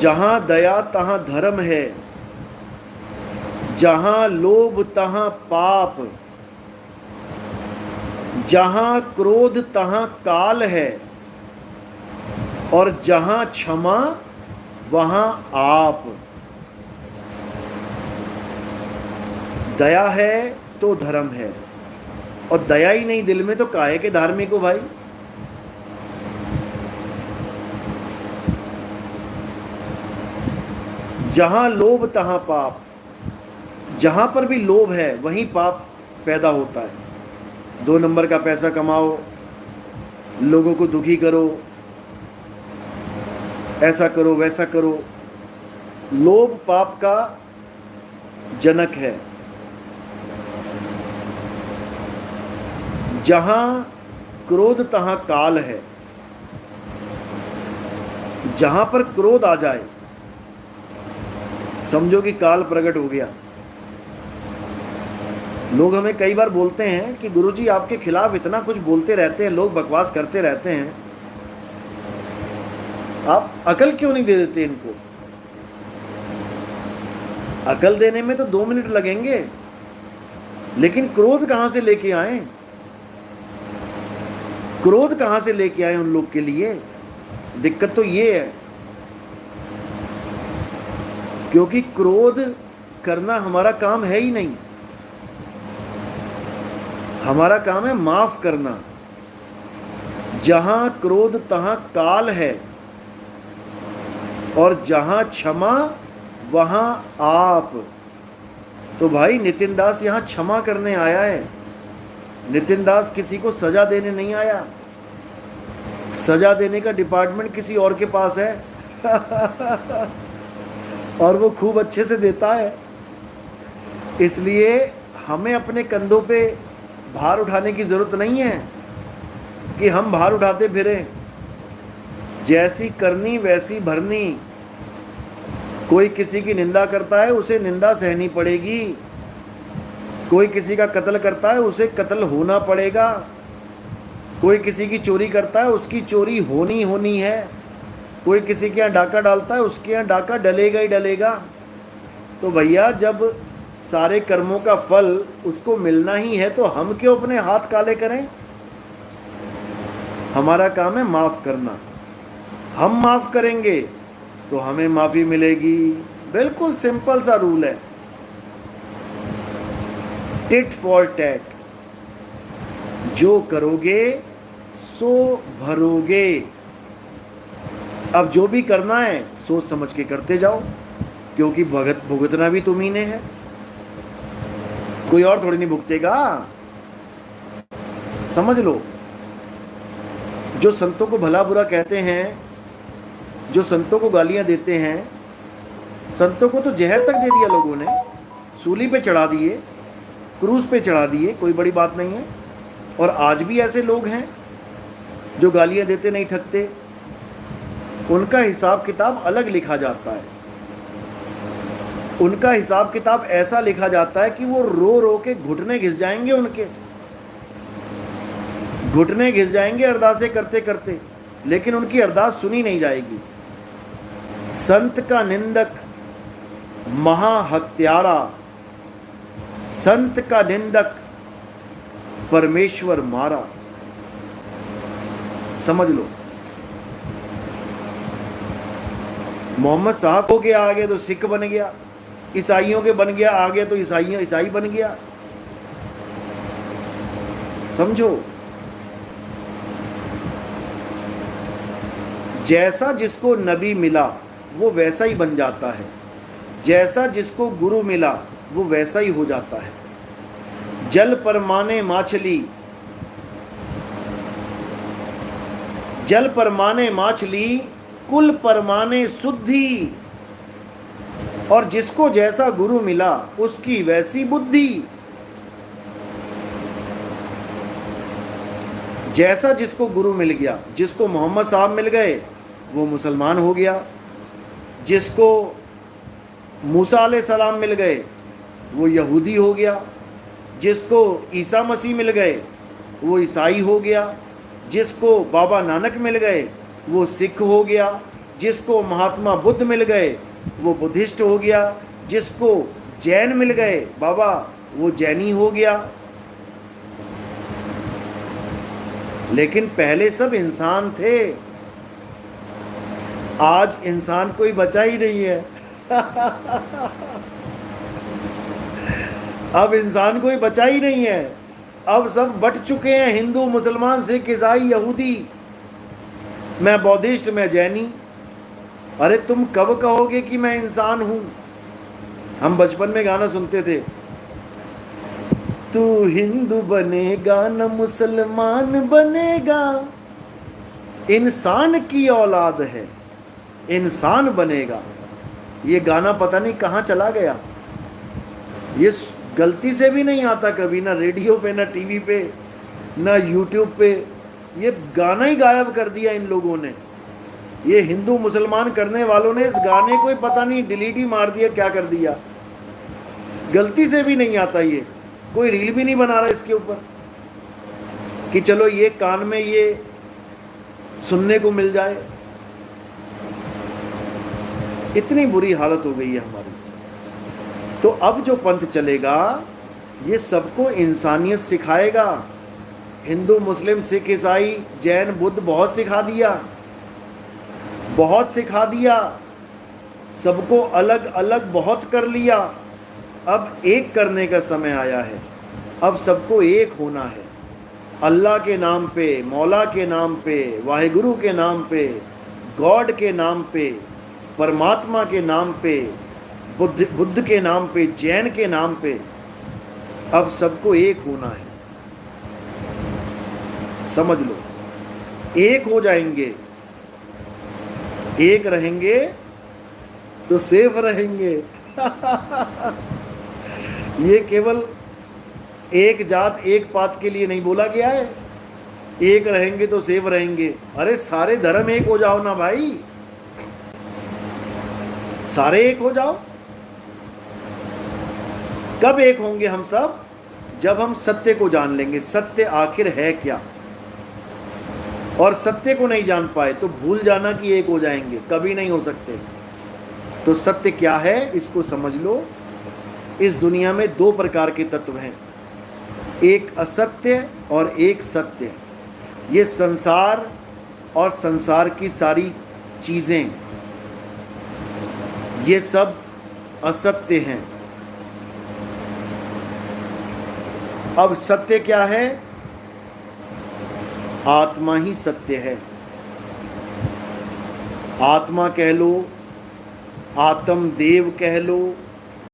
जहां दया तहां धर्म है, जहां लोभ तहां पाप, जहां क्रोध तहां काल है, और जहां क्षमा वहां आप। दया है तो धर्म है, और दया ही नहीं दिल में तो काहे के धार्मिक हो भाई। जहां लोभ तहां पाप, जहां पर भी लोभ है वहीं पाप पैदा होता है। 2 नंबर का पैसा कमाओ, लोगों को दुखी करो, ऐसा करो वैसा करो, लोभ पाप का जनक है। जहां क्रोध तहां काल है, जहां पर क्रोध आ जाए समझो कि काल प्रकट हो गया। लोग हमें कई बार बोलते हैं कि गुरुजी आपके खिलाफ इतना कुछ बोलते रहते हैं, लोग बकवास करते रहते हैं, आप अकल क्यों नहीं दे देते इनको। अकल देने में तो 2 मिनट लगेंगे, लेकिन क्रोध कहां से लेके आए, क्रोध कहां से लेके आए उन लोग के लिए। दिक्कत तो ये है, क्योंकि क्रोध करना हमारा काम है ही नहीं। हमारा काम है माफ करना। जहां क्रोध तहां काल है, और जहां क्षमा वहां आप। तो भाई नितिन दास यहां क्षमा करने आया है। नितिन दास किसी को सजा देने नहीं आया। सजा देने का डिपार्टमेंट किसी और के पास है और वो खूब अच्छे से देता है। इसलिए हमें अपने कंधों पे भार उठाने की ज़रूरत नहीं है कि हम भार उठाते फिरें। जैसी करनी वैसी भरनी। कोई किसी की निंदा करता है, उसे निंदा सहनी पड़ेगी। कोई किसी का कत्ल करता है, उसे कत्ल होना पड़ेगा। कोई किसी की चोरी करता है, उसकी चोरी होनी है। कोई किसी के यहाँ डाका डालता है, उसके यहाँ डाका डलेगा ही डलेगा। तो भैया जब सारे कर्मों का फल उसको मिलना ही है, तो हम क्यों अपने हाथ काले करें। हमारा काम है माफ़ करना। हम माफ़ करेंगे तो हमें माफ़ी मिलेगी। बिल्कुल सिंपल सा रूल है, टिट फॉर टैट। जो करोगे सो भरोगे। अब जो भी करना है सोच समझ के करते जाओ, क्योंकि भुगतना भी तुम्ही ने है, कोई और थोड़ी नहीं भुगतेगा। समझ लो। जो संतों को भला बुरा कहते हैं, जो संतों को गालियां देते हैं, संतों को तो जहर तक दे दिया लोगों ने, सूली पे चढ़ा दिए, क्रूज पे चढ़ा दिए, कोई बड़ी बात नहीं है। और आज भी ऐसे लोग हैं जो गालियां देते नहीं थकते। उनका हिसाब किताब अलग लिखा जाता है। उनका हिसाब किताब ऐसा लिखा जाता है कि वो रो रो के घुटने घिस जाएंगे, उनके घुटने घिस जाएंगे अरदासें करते करते, लेकिन उनकी अरदास सुनी नहीं जाएगी। संत का निंदक महाहत्यारा, संत का निंदक परमेश्वर मारा। समझ लो। मोहम्मद साहब हो गया आगे तो सिख बन गया, ईसाइयों के बन गया आगे तो ईसाई बन गया। समझो। जैसा जिसको नबी मिला वो वैसा ही बन जाता है, जैसा जिसको गुरु मिला वो वैसा ही हो जाता है। जल परमाने माछली, जल परमाने माछली, कुल परमाने शुद्धि। और जिसको जैसा गुरु मिला उसकी वैसी बुद्धि। जैसा जिसको गुरु मिल गया, जिसको मोहम्मद साहब मिल गए वो मुसलमान हो गया, जिसको मूसा अलैहिस्सलाम मिल गए वो यहूदी हो गया, जिसको ईसा मसीह मिल गए वो ईसाई हो गया, जिसको बाबा नानक मिल गए वो सिख हो गया, जिसको महात्मा बुद्ध मिल गए वो बुद्धिस्ट हो गया, जिसको जैन मिल गए बाबा वो जैनी हो गया। लेकिन पहले सब इंसान थे, आज इंसान कोई बचा ही नहीं है। अब इंसान कोई बचा ही नहीं है, अब सब बट चुके हैं, हिंदू, मुसलमान, सिख, ईसाई, यहूदी, मैं बौद्धिस्ट, मैं जैनी। अरे तुम कब कहोगे कि मैं इंसान हूं? हम बचपन में गाना सुनते थे, तू हिंदू बनेगा न मुसलमान बनेगा, इंसान की औलाद है, इंसान बनेगा। ये गाना पता नहीं कहाँ चला गया, ये गलती से भी नहीं आता कभी, ना रेडियो पे, ना टीवी पे, ना यूट्यूब पे, ये गाना ही गायब कर दिया इन लोगों ने। ये हिंदू मुसलमान करने वालों ने इस गाने को ही पता नहीं डिलीट ही मार दिया, क्या कर दिया, गलती से भी नहीं आता। ये कोई रील भी नहीं बना रहा इसके ऊपर कि चलो ये कान में ये सुनने को मिल जाए। इतनी बुरी हालत हो गई है हमारी। तो अब जो पंथ चलेगा ये सबको इंसानियत सिखाएगा। हिंदू, मुस्लिम, सिख, ईसाई, जैन, बुद्ध बहुत सिखा दिया, बहुत सिखा दिया, सबको अलग अलग बहुत कर लिया। अब एक करने का समय आया है, अब सबको एक होना है। अल्लाह के नाम पे, मौला के नाम पे, वाहिगुरु के नाम पे, गॉड के नाम पे, परमात्मा के नाम पे, बुद्ध के नाम पे, जैन के नाम पे, अब सबको एक होना है। समझ लो, एक हो जाएंगे, एक रहेंगे तो सेफ रहेंगे। ये केवल एक जात एक पात के लिए नहीं बोला गया है, एक रहेंगे तो सेफ रहेंगे। अरे सारे धर्म एक हो जाओ ना भाई, सारे एक हो जाओ। कब एक होंगे हम सब? जब हम सत्य को जान लेंगे, सत्य आखिर है क्या। और सत्य को नहीं जान पाए तो भूल जाना कि एक हो जाएंगे, कभी नहीं हो सकते। तो सत्य क्या है इसको समझ लो। इस दुनिया में दो प्रकार के तत्व हैं, एक असत्य और एक सत्य। ये संसार और संसार की सारी चीजें ये सब असत्य हैं। अब सत्य क्या है? आत्मा ही सत्य है। आत्मा कह लो, आत्म देव कह लो,